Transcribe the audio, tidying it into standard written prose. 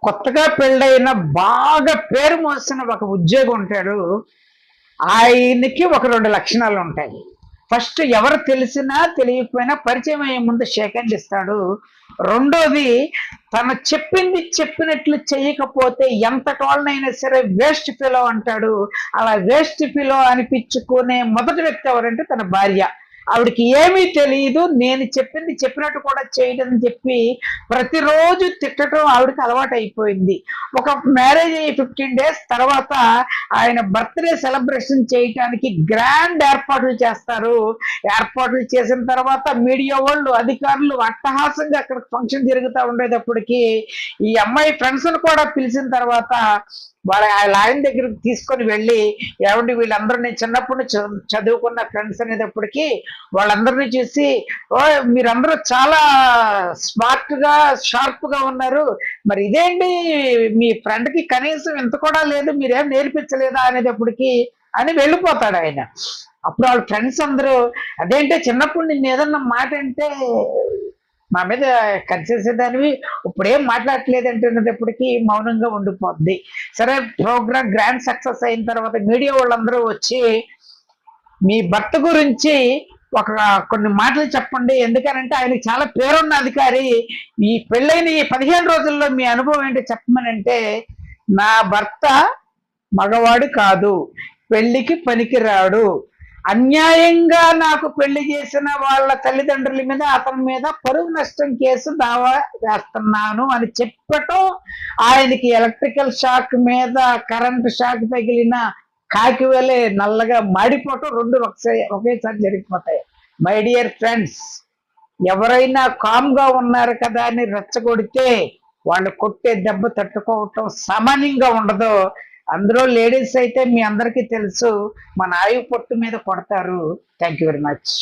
కొత్తగా పెళ్ళైన బాగా పేరు మోసిన ఒక ఉద్యోగి ఉంటాడు. ఆయనకి ఒక 2 లక్షణాలు ఉంటాయి. ఫస్ట్ ఎవరు తెలిసినా తెలియకపోయినా పరిచయం అయ్యే ముందు షేక్ హ్యాండ్ ఇస్తాడు. రెండోది తను చెప్పింది చెప్పినట్లు చేయకపోతే ఎంతటోళ్ళనైనా సరే వేస్ట్ ఫెలో అంటాడు. అలా వేస్ట్ ఫెలో అనిపించుకునే మొదటి వ్యక్తి ఎవరంటే తన భార్య. ఆవిడకి ఏమీ తెలియదు, నేను చెప్పింది చెప్పినట్టు కూడా చేయడని చెప్పి ప్రతిరోజు తిట్టడం ఆవిడకి అలవాటు అయిపోయింది. ఒక మ్యారేజ్ అయ్యి 15 days తర్వాత ఆయన బర్త్డే సెలబ్రేషన్ చేయటానికి గ్రాండ్ ఏర్పాట్లు చేస్తారు. ఏర్పాట్లు చేసిన తర్వాత మీడియా వాళ్ళు, అధికారులు అట్టహాసంగా అక్కడ ఫంక్షన్ జరుగుతూ ఉండేటప్పటికి ఈ అమ్మాయి ఫ్రెండ్స్ కూడా పిలిచిన తర్వాత వాళ్ళ ఆయన దగ్గరికి తీసుకొని వెళ్ళి, ఏమండి వీళ్ళందరూ నేను చిన్నప్పటి నుంచి చదువుకున్న ఫ్రెండ్స్ అనేటప్పటికీ వాళ్ళందరినీ చూసి, ఓ మీరందరూ చాలా స్మార్ట్ గా షార్ప్ గా ఉన్నారు, మరి ఇదేంటి మీ ఫ్రెండ్ కి కనీసం ఇంత కూడా లేదు, మీరేం నేర్పించలేదా అనేటప్పటికి అని వెళ్ళిపోతాడు ఆయన. అప్పుడు వాళ్ళ ఫ్రెండ్స్ అందరూ అదేంటే చిన్నప్పుడు నిన్ను ఏదన్నా మాట అంటే మా మీద కరిచేసేదానివి, ఇప్పుడేం మాట్లాడట్లేదు అంటున్నప్పటికీ మౌనంగా ఉండిపోద్ది. సరే ప్రోగ్రామ్ గ్రాండ్ సక్సెస్ అయిన తర్వాత మీడియా వాళ్ళందరూ వచ్చి మీ భర్త గురించి కొన్ని మాటలు చెప్పండి, ఎందుకనంటే ఆయనకి చాలా పేరున్న అధికారి, ఈ పెళ్ళైన ఈ 15 రోజుల్లో మీ అనుభవం ఏంటో చెప్పమనంటే, నా భర్త మగవాడు కాదు, పెళ్లికి పనికిరాడు, అన్యాయంగా నాకు పెళ్లి చేసిన వాళ్ళ తల్లిదండ్రుల మీద అతని మీద పరువు నష్టం కేసు దావా వేస్తున్నాను అని చెప్పటం, ఆయనకి ఎలక్ట్రికల్ షాక్ మీద కరెంట్ షాక్ తగిలిన కాకి వలె నల్లగా మాడిపోవటం రెండు ఒకేసారి జరిగిపోతాయి. మై డియర్ ఫ్రెండ్స్, ఎవరైనా కామ్గా ఉన్నారు కదా అని రెచ్చగొడితే వాళ్ళు కొట్టే దెబ్బ తట్టుకోవటం సామాన్యంగా ఉండదు. అందులో లేడీస్ అయితే మీ అందరికీ తెలుసు, మన ఆయువు పొట్టు మీద కొడతారు. Thank you very much.